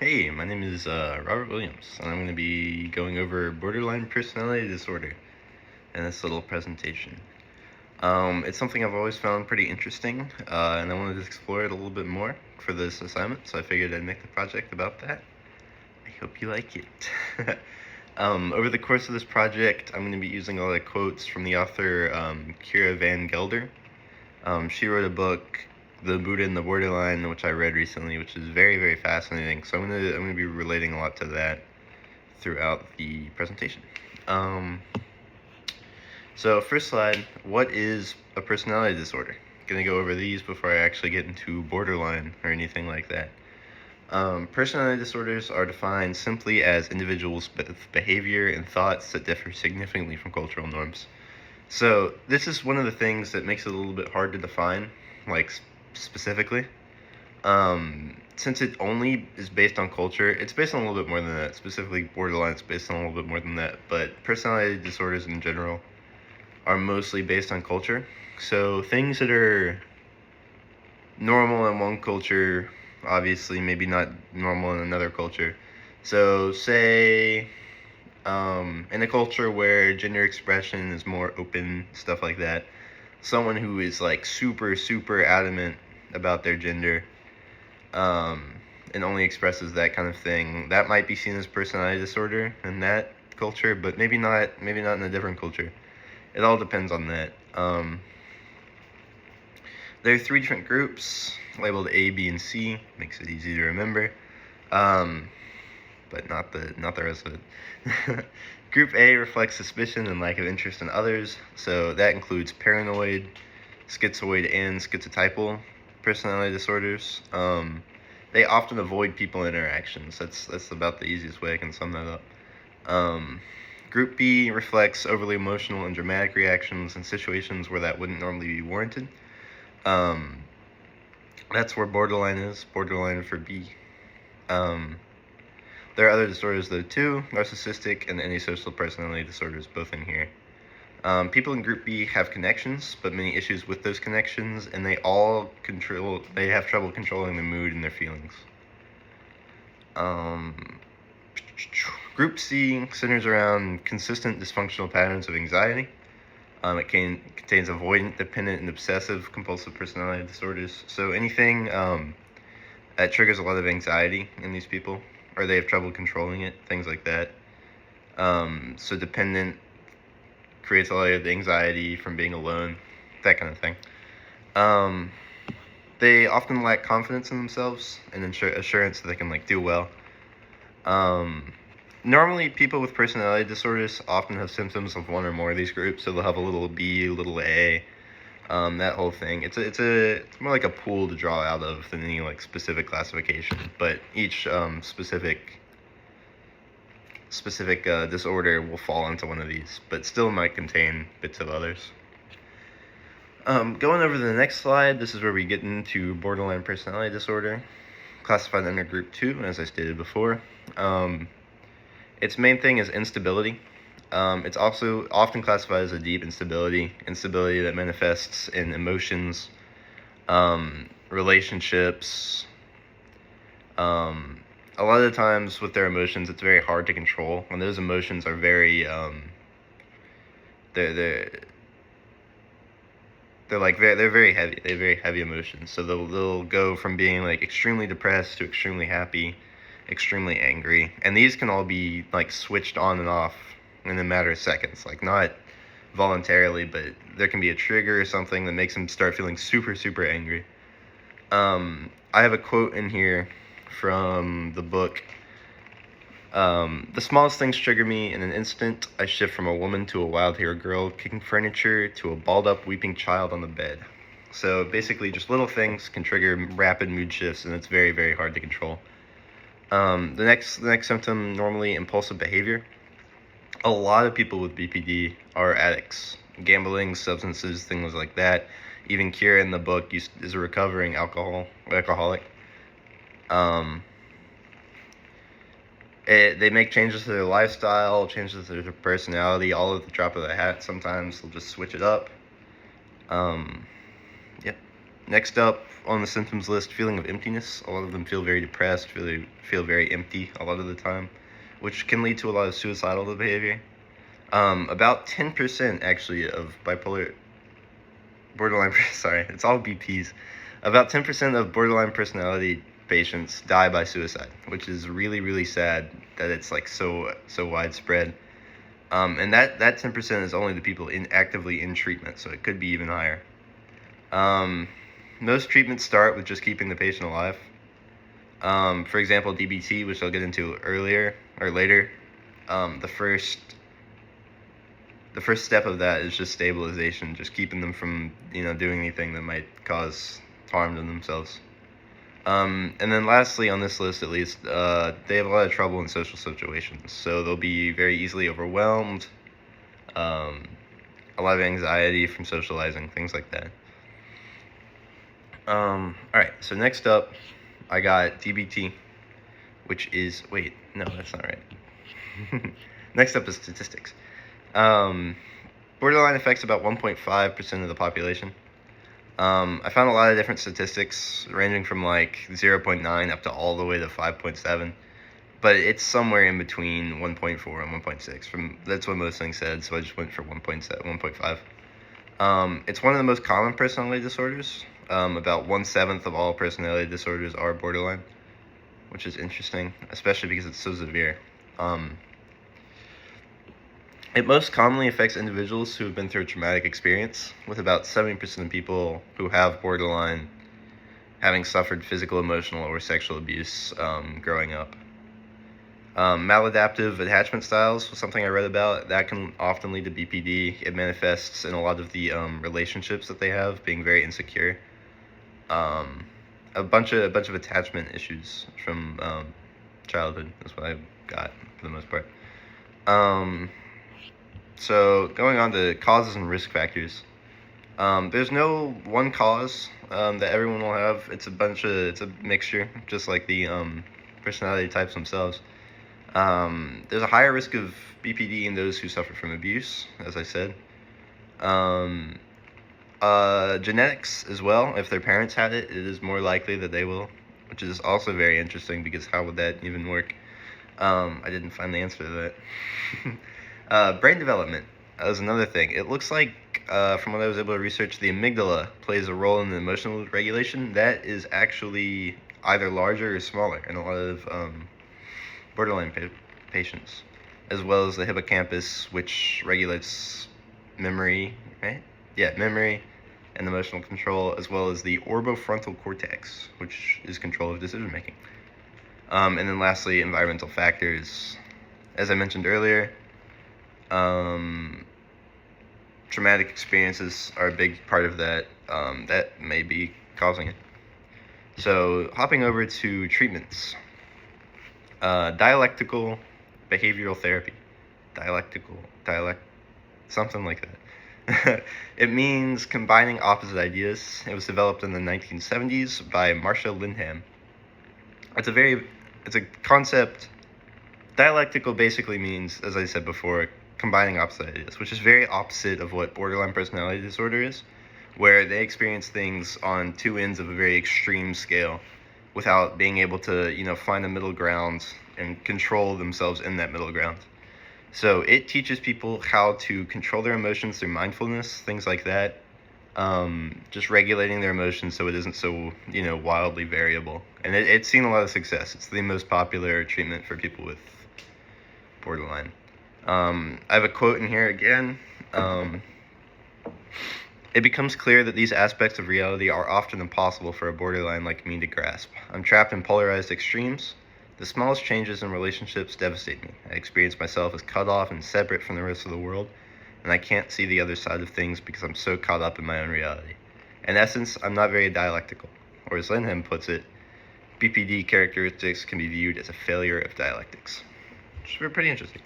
Hey, my name is Robert Williams, and I'm going to be going over borderline personality disorder in this little presentation. It's something I've always found pretty interesting, and I wanted to explore it a little bit more for this assignment, so I figured I'd make the project about that. I hope you like it. Over the course of this project, I'm going to be using a lot of quotes from the author Kira Van Gelder. She wrote a book, The Buddha and the Borderline, which I read recently, which is very, very fascinating. So I'm gonna be relating a lot to that throughout the presentation. So first slide, what is a personality disorder? Gonna go over these before I actually get into borderline or anything like that. Personality disorders are defined simply as individuals with behavior and thoughts that differ significantly from cultural norms. So this is one of the things that makes it a little bit hard to define, like specifically. Since it only is based on culture, it's based on a little bit more than that. Specifically, borderline is based on a little bit more than that. But personality disorders in general are mostly based on culture. So things that are normal in one culture, obviously maybe not normal in another culture. So say in a culture where gender expression is more open, stuff like that, someone who is like super, super adamant about their gender and only expresses that kind of thing, that might be seen as personality disorder in that culture, but maybe not in a different culture. It all depends on that. There are three different groups labeled A, B, and C. Makes it easy to remember. But not the rest of it. Group A reflects suspicion and lack of interest in others, so that includes paranoid, schizoid, and schizotypal personality disorders. They often avoid people interactions. That's about the easiest way I can sum that up. Group B reflects overly emotional and dramatic reactions in situations where that wouldn't normally be warranted. That's where borderline is, borderline for B. There are other disorders though too, narcissistic and antisocial personality disorders, both in here. People in Group B have connections, but many issues with those connections, and they have trouble controlling their mood and their feelings. Group C centers around consistent dysfunctional patterns of anxiety. It contains avoidant, dependent, and obsessive compulsive personality disorders. So anything that triggers a lot of anxiety in these people, or they have trouble controlling it, things like that. So dependent creates a lot of anxiety from being alone, that kind of thing. They often lack confidence in themselves and assurance that they can do well. Normally, people with personality disorders often have symptoms of one or more of these groups, so they'll have a little B, a little A, that whole thing. It's more like a pool to draw out of than any specific classification. But each specific disorder will fall into one of these, but still might contain bits of others. Going over to the next slide, this is where we get into borderline personality disorder, classified under Group 2, as I stated before. Its main thing is instability. It's also often classified as a deep instability that manifests in emotions, relationships. A lot of the times with their emotions, it's very hard to control, and those emotions are very they're very heavy. They have very heavy emotions. So they'll go from being extremely depressed to extremely happy, extremely angry, and these can all be switched on and off in a matter of seconds. Not voluntarily, but there can be a trigger or something that makes them start feeling super, super angry. I have a quote in here from the book. The smallest things trigger me. In an instant, I shift from a woman to a wild-haired girl kicking furniture to a balled-up weeping child on the bed. So basically, just little things can trigger rapid mood shifts, and it's very, very hard to control. The next symptom, normally impulsive behavior. A lot of people with BPD are addicts, gambling, substances, things like that. Even Kira in the book is a recovering alcoholic. They make changes to their lifestyle, changes to their personality, all at the drop of the hat. Sometimes they'll just switch it up. Yep. Next up on the symptoms list, feeling of emptiness. A lot of them feel very depressed, feel very empty a lot of the time, which can lead to a lot of suicidal behavior. About 10% actually of borderline, sorry, it's all BPs. About 10% of borderline personality patients die by suicide, which is really, really sad that it's like so widespread. And that 10% is only the people actively in treatment, so it could be even higher. Most treatments start with just keeping the patient alive. For example, DBT, which I'll get into earlier or later, the first step of that is just stabilization, just keeping them from doing anything that might cause harm to themselves. And then lastly, on this list at least, they have a lot of trouble in social situations, so they'll be very easily overwhelmed, a lot of anxiety from socializing, things like that. Alright, so next up, I got DBT, which is, wait, no, that's not right. Next up is statistics. Borderline affects about 1.5% of the population. I found a lot of different statistics ranging from like 0.9 up to all the way to 5.7, but it's somewhere in between 1.4 and 1.6. That's what most things said, so I just went for 1.7, 1.5. It's one of the most common personality disorders. About 1/7 of all personality disorders are borderline, which is interesting, especially because it's so severe. It most commonly affects individuals who have been through a traumatic experience, with about 70% of people who have borderline having suffered physical, emotional, or sexual abuse growing up. Maladaptive attachment styles was something I read about. That can often lead to BPD. It manifests in a lot of the relationships that they have, being very insecure. A bunch of attachment issues from childhood. That's what I got for the most part. So going on to causes and risk factors. There's no one cause that everyone will have. It's a mixture, just like the personality types themselves. There's a higher risk of BPD in those who suffer from abuse, as I said. Genetics as well. If their parents had it, it is more likely that they will, which is also very interesting because how would that even work? I didn't find the answer to that. Brain development is another thing. It looks like, from what I was able to research, the amygdala plays a role in the emotional regulation. That is actually either larger or smaller in a lot of borderline patients, as well as the hippocampus, which regulates memory, right? Yeah, memory and emotional control, as well as the orbitofrontal cortex, which is control of decision making. And then lastly, environmental factors. As I mentioned earlier, traumatic experiences are a big part of that. That may be causing it. So, hopping over to treatments. Dialectical behavioral therapy. Something like that. It means combining opposite ideas. It was developed in the 1970s by Marsha Lindham. It's a concept. Dialectical basically means, as I said before, combining opposite ideas, which is very opposite of what borderline personality disorder is, where they experience things on two ends of a very extreme scale without being able to, find a middle ground and control themselves in that middle ground. So it teaches people how to control their emotions through mindfulness, things like that. Just regulating their emotions so it isn't so, wildly variable. And it's seen a lot of success. It's the most popular treatment for people with borderline. I have a quote in here again. It becomes clear that these aspects of reality are often impossible for a borderline like me to grasp. I'm trapped in polarized extremes. The smallest changes in relationships devastate me. I experience myself as cut off and separate from the rest of the world, and I can't see the other side of things because I'm so caught up in my own reality. In essence, I'm not very dialectical. Or as Lindham puts it, BPD characteristics can be viewed as a failure of dialectics. Which is pretty interesting.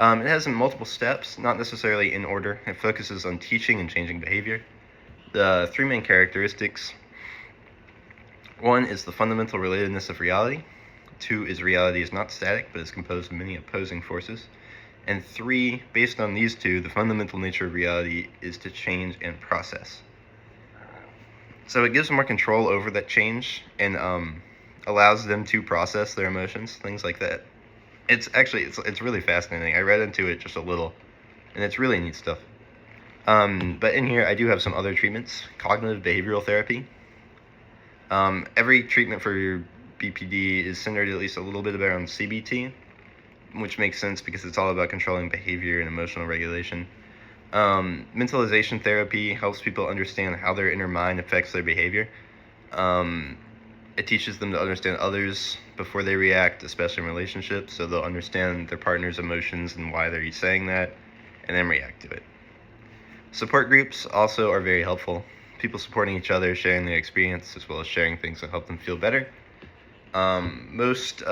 It has multiple steps, not necessarily in order. It focuses on teaching and changing behavior. The three main characteristics. One is the fundamental relatedness of reality. Two is reality is not static, but is composed of many opposing forces. And three, based on these two, the fundamental nature of reality is to change and process. So it gives them more control over that change and allows them to process their emotions, things like that. It's really fascinating. I read into it just a little, and it's really neat stuff. But in here, I do have some other treatments. Cognitive behavioral therapy. Every treatment for your BPD is centered at least a little bit around CBT, which makes sense because it's all about controlling behavior and emotional regulation. Mentalization therapy helps people understand how their inner mind affects their behavior. It teaches them to understand others before they react, especially in relationships, so they'll understand their partner's emotions and why they're saying that, and then react to it. Support groups also are very helpful. People supporting each other, sharing their experience, as well as sharing things that help them feel better. Most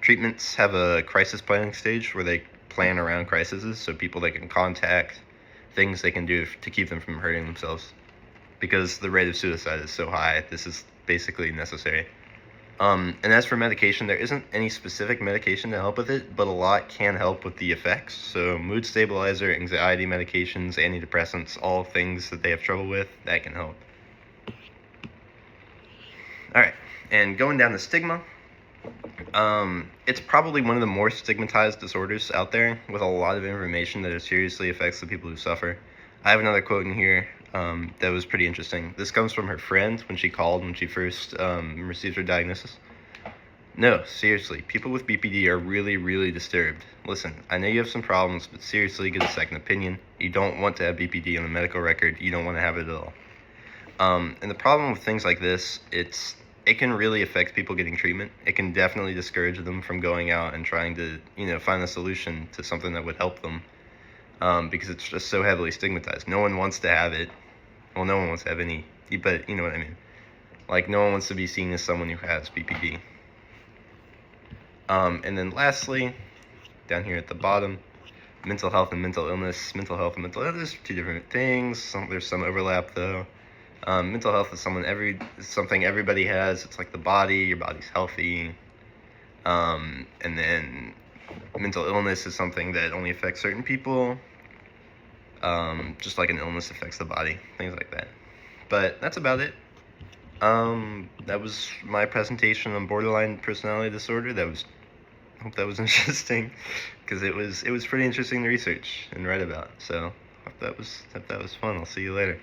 treatments have a crisis planning stage where they plan around crises, so people they can contact, things they can do to keep them from hurting themselves. Because the rate of suicide is so high, this is basically necessary. And as for medication, there isn't any specific medication to help with it, but a lot can help with the effects. So mood stabilizer, anxiety medications, antidepressants, all things that they have trouble with, that can help. Alright, and going down the stigma, it's probably one of the more stigmatized disorders out there, with a lot of information that it seriously affects the people who suffer. I have another quote in here that was pretty interesting. This comes from her friend when she called when she first received her diagnosis. No, seriously, people with BPD are really, really disturbed. Listen, I know you have some problems, but seriously, get a second opinion. You don't want to have BPD on the medical record. You don't want to have it at all. And the problem with things like this, it can really affect people getting treatment. It can definitely discourage them from going out and trying to, find a solution to something that would help them. Because it's just so heavily stigmatized. No one wants to have it. Well, no one wants to have any, but you know what I mean. Like, no one wants to be seen as someone who has BPD. And then lastly, down here at the bottom, mental health and mental illness. Mental health and mental illness are two different things. There's some overlap, though. Mental health is something everybody has. It's like the body. Your body's healthy. And then mental illness is something that only affects certain people. Just like an illness affects the body, things like that. But that's about it. That was my presentation on borderline personality disorder. I hope that was interesting, because it was pretty interesting to research and write about. So hope that was fun. I'll see you later.